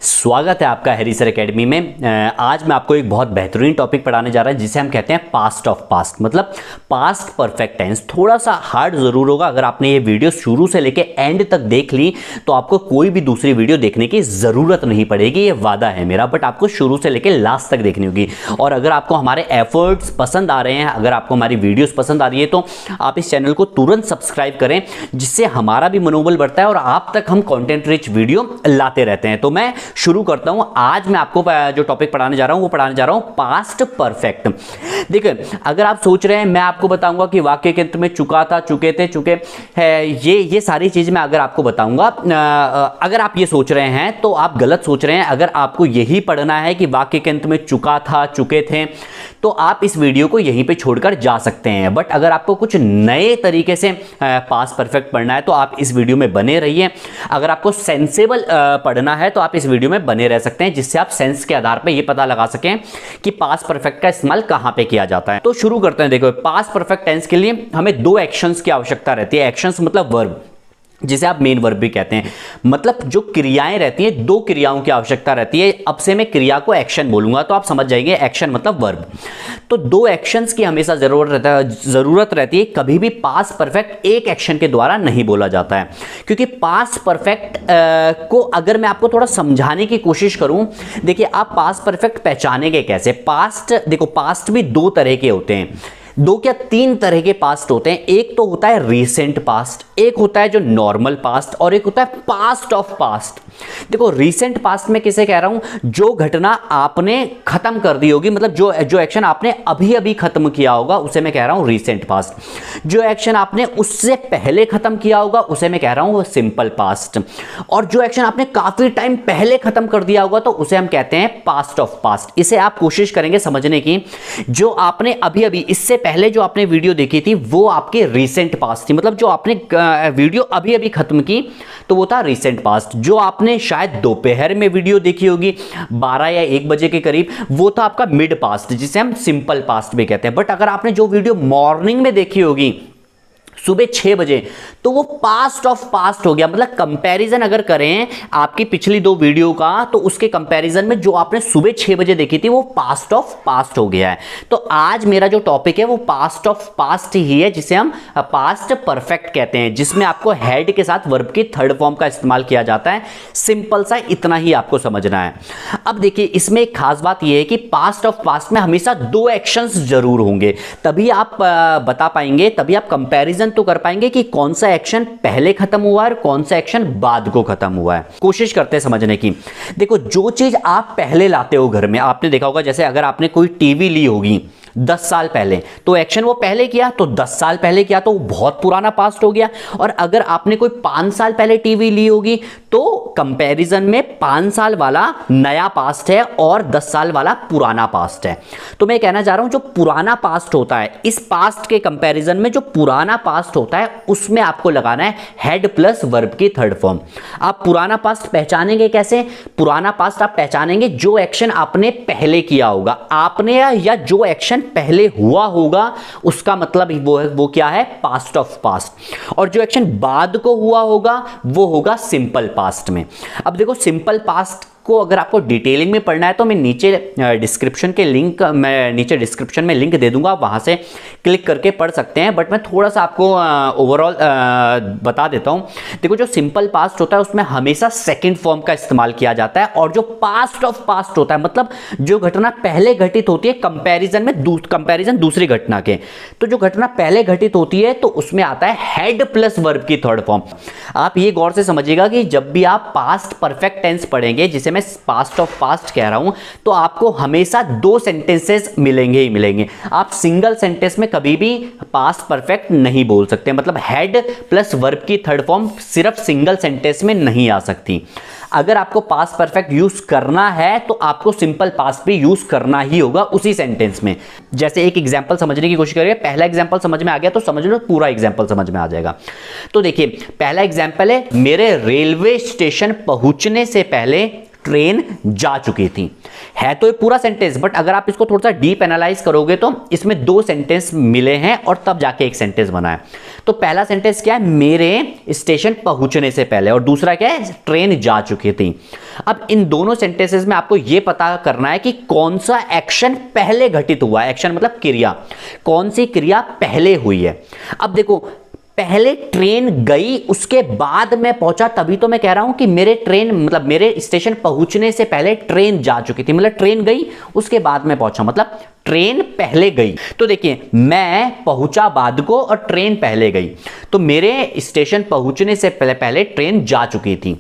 स्वागत है आपका हैरी सर एकेडमी में। आज मैं आपको एक बहुत बेहतरीन टॉपिक पढ़ाने जा रहा हूं जिसे हम कहते हैं पास्ट ऑफ पास्ट, मतलब पास्ट परफेक्ट टेंस। थोड़ा सा हार्ड जरूर होगा। अगर आपने ये वीडियो शुरू से लेके एंड तक देख ली तो आपको कोई भी दूसरी वीडियो देखने की जरूरत नहीं पड़ेगी, ये वादा है मेरा। बट आपको शुरू से लेके लास्ट तक देखनी होगी। और अगर आपको हमारे एफर्ट्स पसंद आ रहे हैं, अगर आपको हमारी वीडियोस पसंद आ रही है, तो आप इस चैनल को तुरंत सब्सक्राइब करें, जिससे हमारा भी मनोबल बढ़ता है और आप तक हम कंटेंट रिच वीडियो लाते रहते हैं। तो मैं शुरू करता हूं। आज मैं आपको जो टॉपिक पढ़ाने जा रहा हूं वो पढ़ाने जा रहा हूं पास्ट परफेक्ट। देखिए, अगर आप सोच रहे हैं मैं आपको बताऊंगा कि वाक्य के अंत में चुका था, चुके थे, चुके है, ये सारी चीज मैं अगर आपको बताऊंगा, अगर आप ये सोच रहे हैं तो आप गलत सोच रहे हैं। अगर आपको यही पढ़ना है कि वाक्य के अंत में चुका था, चुके थे, तो आप इस वीडियो को यहीं पे छोड़कर जा सकते हैं। बट अगर आपको कुछ नए तरीके से पास्ट परफेक्ट पढ़ना है तो आप इस वीडियो में बने रहिए। अगर आपको सेंसेबल पढ़ना है तो आप इस वीडियो में बने रह सकते हैं, जिससे आप सेंस के आधार पर यह पता लगा सकें कि पास्ट परफेक्ट का इस्तेमाल कहां पे किया जाता है। तो शुरू करते हैं। देखो, पास्ट परफेक्ट टेंस के लिए हमें दो एक्शंस की आवश्यकता रहती है। एक्शंस मतलब वर्ब, जिसे आप मेन वर्ब भी कहते हैं। मतलब जो क्रियाएं रहती हैं, दो क्रियाओं की आवश्यकता रहती है। अब से मैं क्रिया को एक्शन बोलूंगा तो आप समझ जाएंगे एक्शन मतलब वर्ब। तो दो एक्शंस की हमेशा जरूरत रहती है। कभी भी पास्ट परफेक्ट एक एक्शन के द्वारा नहीं बोला जाता है, क्योंकि पास्ट परफेक्ट को अगर मैं आपको थोड़ा समझाने की कोशिश करूं, देखिए आप पास्ट परफेक्ट पहचानेंगे कैसे। पास्ट, देखो पास्ट भी दो तरह के होते हैं, दो क्या तीन तरह के पास्ट होते हैं। एक तो होता है रीसेंट पास्ट, एक होता है जो नॉर्मल पास्ट, और एक होता है पास्ट ऑफ पास्ट। देखो, रीसेंट पास्ट में किसे कह रहा हूं? जो घटना आपने खत्म कर दी होगी, मतलब जो एक्शन आपने अभी अभी खत्म किया होगा उसे मैं कह रहा हूं रीसेंट पास्ट। जो एक्शन आपने उससे पहले खत्म किया होगा उसे मैं कह रहा हूं सिंपल पास्ट। और जो एक्शन आपने काफी टाइम पहले खत्म कर दिया होगा तो उसे हम कहते हैं पास्ट ऑफ पास्ट। इसे आप कोशिश करेंगे समझने की। जो आपने अभी अभी, इससे पहले जो आपने वीडियो देखी थी वो आपके रीसेंट पास्ट थी, मतलब जो आपने वीडियो अभी अभी खत्म की तो वो था रीसेंट पास्ट। जो आपने शायद दोपहर में वीडियो देखी होगी 12 या 1 बजे के करीब, वो था आपका मिड पास्ट, जिसे हम सिंपल पास्ट भी कहते हैं। बट अगर आपने जो वीडियो मॉर्निंग में देखी होगी सुबह 6 बजे, तो वो पास्ट ऑफ पास्ट हो गया। मतलब कंपैरिजन अगर करें आपकी पिछली दो वीडियो का, तो उसके कंपैरिजन में जो आपने सुबह 6 बजे देखी थी वो पास्ट ऑफ पास्ट हो गया है। तो आज मेरा जो टॉपिक है वो पास्ट ऑफ पास्ट ही है, जिसे हम पास्ट परफेक्ट कहते हैं, जिसमें आपको हेड के साथ वर्ब की थर्ड फॉर्म का इस्तेमाल किया जाता है। सिंपल सा, इतना ही आपको समझना है। अब देखिए, इसमें एक खास बात यह है कि पास्ट ऑफ पास्ट में हमेशा दो एक्शंस जरूर होंगे, तभी आप बता पाएंगे, तभी आप कंपैरिजन तो कर पाएंगे कि कौन सा एक्शन पहले खत्म हुआ है और कौन सा एक्शन बाद को खत्म हुआ है। कोशिश करते हैं समझने की। देखो, जो चीज आप पहले लाते हो घर में, आपने देखा होगा, जैसे अगर आपने कोई टीवी ली होगी 10 साल पहले, तो एक्शन वो पहले किया तो 10 साल पहले किया, तो बहुत पुराना पास्ट हो गया। और अगर आपने कोई 5 साल पहले टीवी ली होगी तो कंपैरिजन में 5 साल वाला नया पास्ट है और 10 साल वाला पुराना पास्ट है। तो मैं कहना चाह रहा हूं, जो पुराना पास्ट होता है, इस पास्ट के कंपैरिजन में जो पुराना पास्ट होता है उसमें आपको लगाना है हेड प्लस वर्ब की थर्ड फॉर्म। आप पुराना पास्ट पहचानेंगे कैसे? पुराना पास्ट आप पहचानेंगे जो एक्शन आपने पहले किया होगा, आपने या जो एक्शन पहले हुआ होगा, उसका मतलब वो क्या है? Past of past. और जो एक्शन बाद को हुआ होगा वो होगा सिंपल पास्ट में। अब देखो, सिंपल पास्ट को अगर आपको डिटेलिंग में पढ़ना है तो मैं नीचे डिस्क्रिप्शन में लिंक दे दूंगा, वहां से क्लिक करके पढ़ सकते हैं। बट मैं थोड़ा सा आपको ओवरऑल बता देता हूं। देखो, जो सिंपल पास्ट होता है उसमें हमेशा सेकंड फॉर्म का इस्तेमाल किया जाता है, और जो पास्ट ऑफ पास्ट होता है, मतलब जो घटना पहले घटित होती है कंपैरिजन में, कंपैरिजन दूसरी घटना के, तो जो घटना पहले घटित होती है तो उसमें आता है हेड प्लस वर्ब की थर्ड फॉर्म। आप ये गौर से समझिएगा कि जब भी आप पास्ट परफेक्ट टेंस पढ़ेंगे, जिसे मैं पास्ट ऑफ पास्ट कह रहा हूं, तो आपको हमेशा दो सेंटेंसेस मिलेंगे ही मिलेंगे। आप सिंगल सेंटेंस में कभी भी पास्ट परफेक्ट नहीं बोल सकते, मतलब हेड प्लस वर्ब की थर्ड फॉर्म सिर्फ सिंगल सेंटेंस में नहीं आ सकती। अगर आपको पास्ट परफेक्ट यूज करना है तो आपको सिंपल पास्ट भी यूज करना ही होगा उसी सेंटेंस में। जैसे एक एग्जांपल समझने की कोशिश करिए। पहला एग्जांपल समझ में आ गया तो समझ लो पूरा एग्जांपल समझ में आ जाएगा। तो देखिए, पहला एग्जांपल है, मेरे रेलवे स्टेशन पहुंचने से पहले ट्रेन जा चुकी थी। है तो ये पूरा सेंटेंस, बट अगर आप इसको थोड़ा सा डीप एनालाइज करोगे तो इसमें दो सेंटेंस मिले हैं और तब जाके एक सेंटेंस बना है। तो पहला सेंटेंस क्या है, मेरे स्टेशन पहुंचने से पहले, और दूसरा क्या है, ट्रेन जा चुकी थी। अब इन दोनों सेंटेंसेस में आपको यह पता करना है कि कौन सा एक्शन पहले घटित हुआ है। एक्शन मतलब क्रिया, कौन सी क्रिया पहले हुई है। अब देखो, पहले ट्रेन गई उसके बाद मैं पहुंचा, तभी तो मैं कह रहा हूं कि मेरे ट्रेन मतलब मेरे स्टेशन पहुंचने से पहले ट्रेन जा चुकी थी। मतलब ट्रेन गई उसके बाद मैं पहुंचा, मतलब ट्रेन पहले गई। तो देखिए, मैं पहुंचा बाद को और ट्रेन पहले गई, तो मेरे स्टेशन पहुंचने से पहले ट्रेन जा चुकी थी।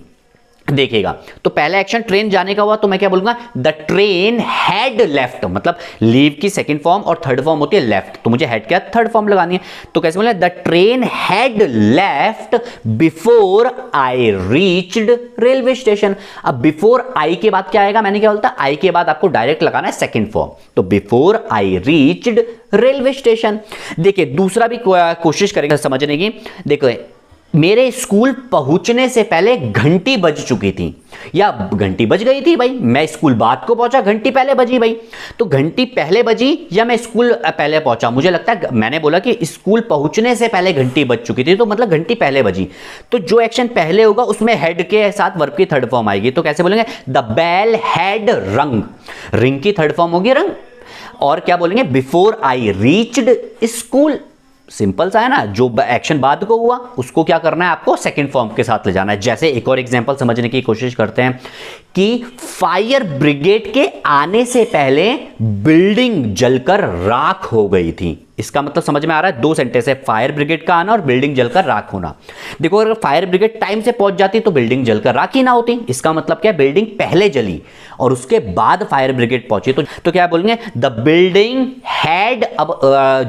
देखिएगा, तो पहला एक्शन ट्रेन जाने का हुआ, तो मैं क्या बोलूंगा, द ट्रेन हैड लेफ्ट। मतलब लीव की सेकंड फॉर्म और थर्ड फॉर्म होती है लेफ्ट, तो मुझे हैड क्या थर्ड फॉर्म लगानी है। तो कैसे बोले, the train had left before I reached railway station. अब बिफोर आई के बाद क्या आएगा, मैंने क्या बोलता, आई के बाद आपको डायरेक्ट लगाना है सेकंड फॉर्म, तो before I reached railway station. देखिए, दूसरा भी कोशिश करेंगे समझने की। देखो, मेरे स्कूल पहुंचने से पहले घंटी बज चुकी थी, या घंटी बज गई थी भाई, मैं स्कूल बाद को पहुंचा, घंटी पहले बजी भाई। तो घंटी पहले बजी या मैं स्कूल पहले पहुंचा, मुझे लगता है मैंने बोला कि स्कूल पहुंचने से पहले घंटी बज चुकी थी, तो मतलब घंटी पहले बजी। तो जो एक्शन पहले होगा उसमें हेड के साथ वर्ब की थर्ड फॉर्म आएगी। तो कैसे बोलेंगे, द बेल हैड रंग। रिंग की थर्ड फॉर्म होगी रंग। और क्या बोलेंगे, before I reached school. Simple सा है ना, जो एक्शन बाद को हुआ उसको क्या करना है, आपको सेकंड फॉर्म के साथ ले जाना है। जैसे एक और एग्जांपल समझने की कोशिश करते हैं कि फायर ब्रिगेड के आने से पहले बिल्डिंग जलकर राख हो गई थी। इसका मतलब समझ में आ रहा है, दो सेंटेंस है, फायर ब्रिगेड का आना और बिल्डिंग जलकर राख होना। देखो, अगर फायर ब्रिगेड टाइम से पहुंच जाती तो बिल्डिंग जलकर राख ही ना होती। इसका मतलब क्या है, बिल्डिंग पहले जली और उसके बाद फायर ब्रिगेड पहुंची। तो क्या बोलेंगे, द बिल्डिंग हैड, अब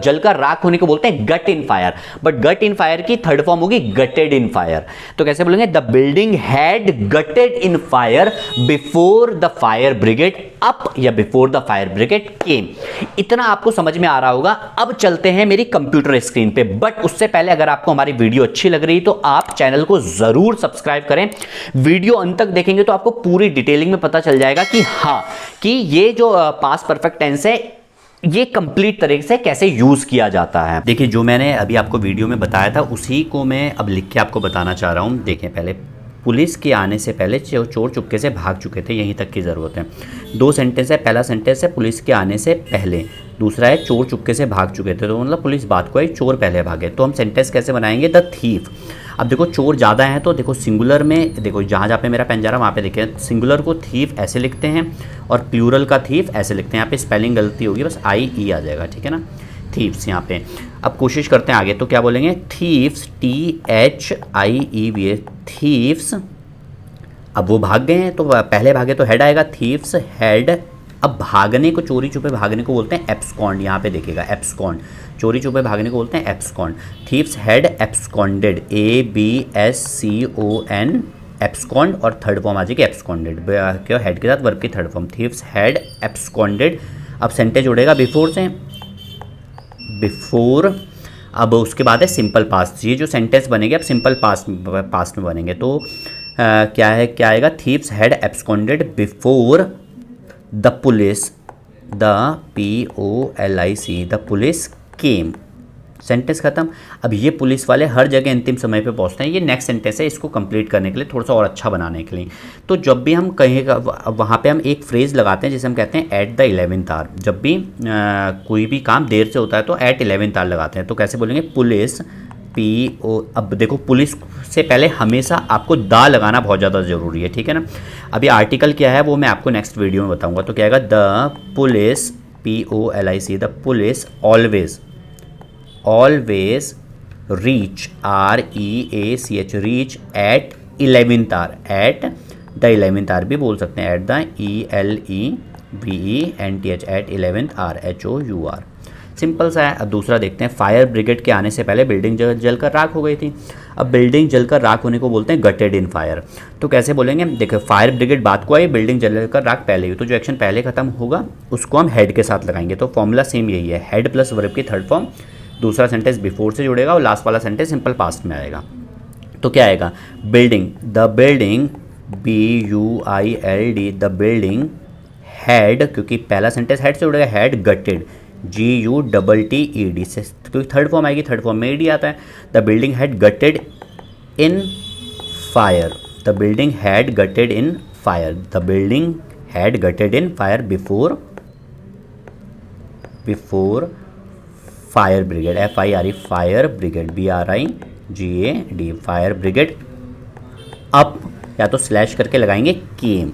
जलकर राख होने को बोलते हैं gut in fire, but gut in fire की थर्ड फॉर्म होगी गटेड इन फायर। तो कैसे बोलेंगे, the building had gutted in fire before the fire brigade up, या before the fire brigade came. इतना आपको समझ में आ रहा होगा। अब चलते हैं मेरी कंप्यूटर स्क्रीन पे, बट उससे पहले अगर आपको हमारी वीडियो अच्छी लग रही तो आप चैनल को जरूर सब्सक्राइब करें। वीडियो अंत तक देखेंगे तो आपको पूरी डिटेलिंग में पता चल जाएगा कि हाँ, कि ये जो पास्ट परफेक्ट टेंस है ये कंप्लीट तरीके से कैसे यूज किया जाता है। देखिए, जो मैंने अभी आपको वीडियो में बताया था उसी को मैं अब लिख के आपको बताना चाह रहा हूँ। देखें, पहले पुलिस के आने से पहले चोर चुपके से भाग चुके थे, यहीं तक की ज़रूरत है। दो सेंटेंस है, पहला सेंटेंस है पुलिस के आने से पहले, दूसरा है चोर चुपके से भाग चुके थे। तो मतलब पुलिस बाद को आई, चोर पहले भागे। तो हम सेंटेंस कैसे बनाएंगे, द थीफ। अब देखो, चोर ज़्यादा हैं तो देखो सिंगुलर में, देखो जहाँ जहाँ पे मेरा पेन जा रहा है वहाँ पे देखिए, सिंगुलर को थीफ ऐसे लिखते हैं और प्लूरल का थीफ ऐसे लिखते हैं। यहाँ पे स्पेलिंग गलती होगी, बस आई ई आ जाएगा, ठीक है ना, थीव्स यहाँ पे। अब कोशिश करते हैं आगे, तो क्या बोलेंगे, थीव्स, THIEVS, थीव्स। अब वो भाग गए हैं तो पहले भागे तो हेड आएगा, थीव्स हैड। अब भागने को, चोरी छुपे भागने को बोलते हैं एब्सकॉन्ड। यहाँ पे देखिएगा, एब्सकॉन्ड, चोरी छुपे भागने को बोलते हैं abscond. Thieves had absconded, ABSCON, abscond, और थर्ड फॉर्म आ जाएगी एब्सकॉन्डेड, क्या हेड के साथ वर्ब की third form, thieves had absconded. अब सेंटेंस जुड़ेगा बिफोर से, बिफोर। अब उसके बाद है सिंपल पास्ट। ये जो सेंटेंस बनेंगे अब सिंपल पास्ट में बनेंगे। तो क्या आएगा, thieves had absconded before the police, the POLIC, the police came. Sentence खत्म। अब ये पुलिस वाले हर जगह अंतिम समय पे पहुंचते हैं। ये नेक्स्ट सेंटेंस है, इसको कंप्लीट करने के लिए, थोड़ा सा और अच्छा बनाने के लिए। तो जब भी हम कहेंगे वहाँ पे हम एक फ्रेज़ लगाते हैं जिसे हम कहते हैं एट द 11th आवर। जब भी कोई भी काम देर से होता है तो एट 11th आवर लगाते हैं। तो कैसे बोलेंगे, पुलिस, PO। अब देखो, पुलिस से पहले हमेशा आपको दा लगाना बहुत ज़्यादा ज़रूरी है, ठीक है ना। अभी आर्टिकल क्या है वो मैं आपको नेक्स्ट वीडियो में बताऊँगा। तो क्या आएगा, the police, POLIC, the police always reach, REACH, reach at 11th hour, at the 11th hour भी बोल सकते हैं, at the ELEVENTH, at 11th hour, HOUR। Simple सा है। अब दूसरा देखते हैं, फायर ब्रिगेड के आने से पहले बिल्डिंग जलकर राख हो गई थी। अब बिल्डिंग जलकर राख होने को बोलते हैं गटेड इन फायर। तो कैसे बोलेंगे, देखो, फायर ब्रिगेड बाद को आई, बिल्डिंग जलकर राख पहले हुई, तो जो एक्शन पहले खत्म होगा उसको हम हेड के साथ लगाएंगे। तो फॉर्मूला सेम यही है, हेड प्लस वर्ब की थर्ड फॉर्म, दूसरा सेंटेंस बिफोर से जुड़ेगा और लास्ट वाला सेंटेंस सिंपल पास्ट में आएगा। तो क्या आएगा, building, the building BUILD, the building had, क्योंकि पहला सेंटेंस हैड से जुड़ेगा, हैड गटेड, GUTTED से, क्योंकि थर्ड फॉर्म आएगी, थर्ड फॉर्म में ईडी आता है। The building had gutted in fire, the building had gutted in fire, the building had gutted in fire before fire brigade, FIRE, fire brigade, BRIGAD, fire brigade. Up या तो slash करके लगाएंगे केम,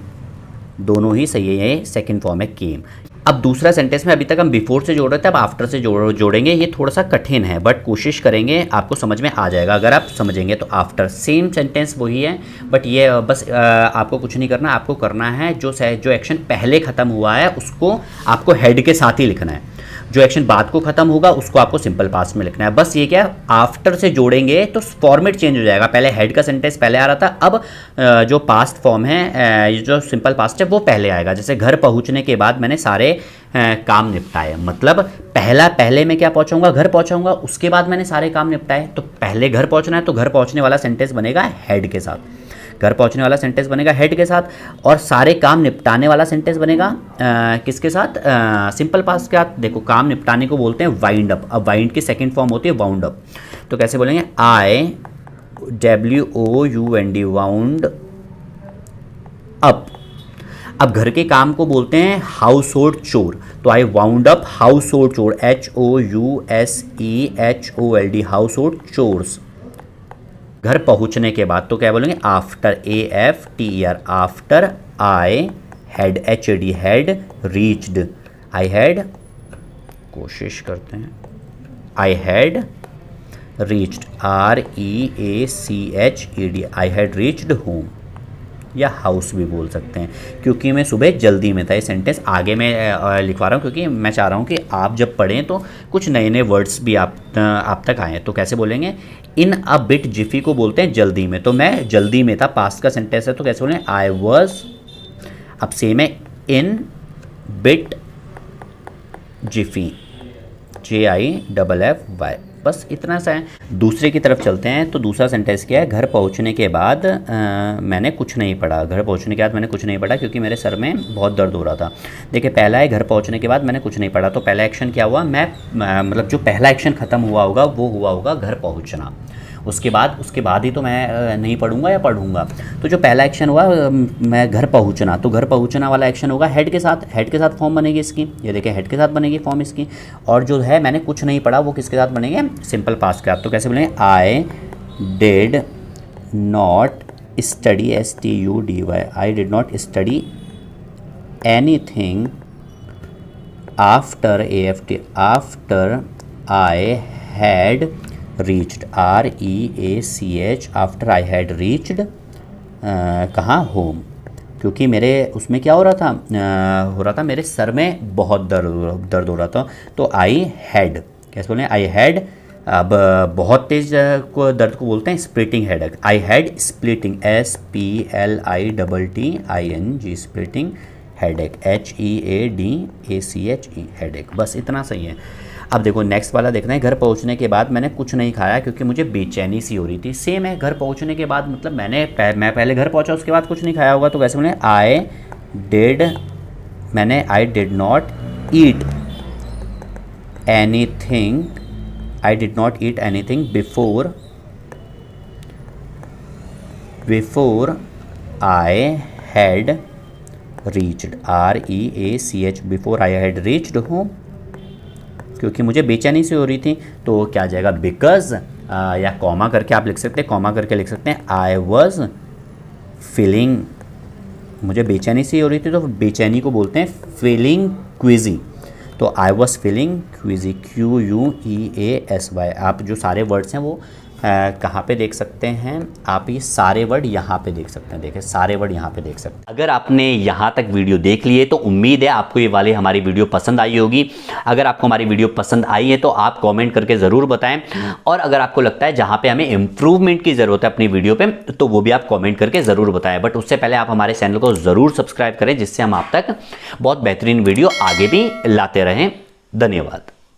दोनों ही सही है, ये सेकंड फॉर्म है केम। अब दूसरा सेंटेंस में अभी तक हम बिफोर से जोड़ रहे थे, अब आफ्टर से जोड़ेंगे। ये थोड़ा सा कठिन है बट कोशिश करेंगे, आपको समझ में आ जाएगा अगर आप समझेंगे तो। आफ्टर सेम सेंटेंस वही है, बट ये बस आपको कुछ नहीं करना, आपको करना है जो एक्शन पहले ख़त्म हुआ है उसको आपको हेड के साथ ही लिखना है, जो एक्शन बाद को खत्म होगा उसको आपको सिंपल पास्ट में लिखना है। बस ये क्या, आफ्टर से जोड़ेंगे तो फॉर्मेट चेंज हो जाएगा, पहले हेड का सेंटेंस पहले आ रहा था, अब जो पास्ट फॉर्म है, जो सिंपल पास्ट है वो पहले आएगा। जैसे घर पहुंचने के बाद मैंने सारे काम निपटाए, मतलब पहले मैं क्या पहुंचाऊंगा, घर पहुंचाऊंगा, उसके बाद मैंने सारे काम निपटाए। तो पहले घर पहुंचना है तो घर पहुंचने वाला सेंटेंस बनेगा हेड के साथ, घर पहुंचने वाला सेंटेंस बनेगा हेड के साथ, और सारे काम निपटाने वाला सेंटेंस बनेगा किसके साथ, सिंपल पास्ट के साथ। देखो काम निपटाने को बोलते हैं वाइंड अप, अब वाइंड की सेकंड फॉर्म होती है वाउंड अप, तो कैसे बोलेंगे, IWOUND, वाउंड अप। अब घर के काम को बोलते हैं हाउस होल्ड चोर, तो आई वाउंड अप हाउस होल्ड चोर, HOUSEHOLD, हाउस होल्ड चोर्स। घर पहुंचने के बाद तो क्या बोलेंगे, after, AFTER, after I had, HAD, had reached, I had, कोशिश करते हैं, I had reached, REACHED, I had reached home, या हाउस भी बोल सकते हैं, क्योंकि मैं सुबह जल्दी में था। ये सेंटेंस आगे मैं लिखवा रहा हूँ क्योंकि मैं चाह रहा हूँ कि आप जब पढ़ें तो कुछ नए नए वर्ड्स भी आप तक आएँ। तो कैसे बोलेंगे, इन अ बिट जिफी को बोलते हैं जल्दी में, तो मैं जल्दी में था, पास्ट का सेंटेंस है, तो कैसे बोलेंगे, आई वॉज। अब सेम है, इन बिट जिफी, JIFFY, बस इतना सा है। दूसरे की तरफ चलते हैं, तो दूसरा सेंटेंस क्या है, घर पहुंचने के बाद मैंने कुछ नहीं पढ़ा, घर पहुंचने के बाद मैंने कुछ नहीं पढ़ा क्योंकि मेरे सर में बहुत दर्द हो रहा था। देखिए पहला है घर पहुंचने के बाद मैंने कुछ नहीं पढ़ा, तो पहला एक्शन क्या हुआ, मैं मतलब जो पहला एक्शन ख़त्म हुआ होगा वो हुआ होगा घर पहुँचना, उसके बाद ही तो मैं नहीं पढ़ूंगा या पढ़ूंगा। तो जो पहला एक्शन हुआ मैं घर पहुंचना, तो घर पहुंचना वाला एक्शन होगा हेड के साथ, हेड के साथ फॉर्म बनेगी इसकी, ये देखिए हेड के साथ बनेगी फॉर्म इसकी। और जो है मैंने कुछ नहीं पढ़ा वो किसके साथ बनेंगे, सिंपल पास्ट के साथ। तो कैसे बोलेंगे, I did not study, STUDY, I did not study anything after, AFT, after I had reached, REACH, after I had reached कहाँ, होम, क्योंकि मेरे उसमें क्या हो रहा था, मेरे सर में बहुत दर्द हो रहा था। तो आई हैड, कैसे बोलें, आई हैड, अब बहुत तेज़ को दर्द को बोलते हैं splitting headache, I had splitting, SPLITTING, splitting headache, HEADACHE, headache, बस इतना सही है। अब देखो नेक्स्ट वाला देखना है, घर पहुंचने के बाद मैंने कुछ नहीं खाया क्योंकि मुझे बेचैनी सी हो रही थी। सेम है, घर पहुंचने के बाद मतलब मैं पहले घर पहुंचा उसके बाद कुछ नहीं खाया होगा, तो कैसे बोले, I did not eat anything before I had reached, REACH, before I had reached home, क्योंकि मुझे बेचैनी से हो रही थी। तो क्या आ जाएगा, बिकॉज, या कॉमा करके आप लिख सकते हैं, कॉमा करके लिख सकते हैं, आई वॉज फीलिंग, मुझे बेचैनी से हो रही थी तो बेचैनी को बोलते हैं फीलिंग क्विजी, तो I was feeling Quizzy, QUEASY। आप जो सारे वर्ड्स हैं वो कहाँ पे देख सकते हैं, आप ये सारे वर्ड यहाँ पे देख सकते हैं, देखिए सारे वर्ड यहाँ पे देख सकते हैं। अगर आपने यहाँ तक वीडियो देख लिए तो उम्मीद है आपको ये वाली हमारी वीडियो पसंद आई होगी। अगर आपको हमारी वीडियो पसंद आई है तो आप कमेंट करके ज़रूर बताएं, और अगर आपको लगता है जहाँ पे हमें इम्प्रूवमेंट की ज़रूरत है अपनी वीडियो पे तो वो भी आप कमेंट करके ज़रूर बताएं। बट उससे पहले आप हमारे चैनल को ज़रूर सब्सक्राइब करें, जिससे हम आप तक बहुत बेहतरीन वीडियो आगे भी लाते रहें। धन्यवाद।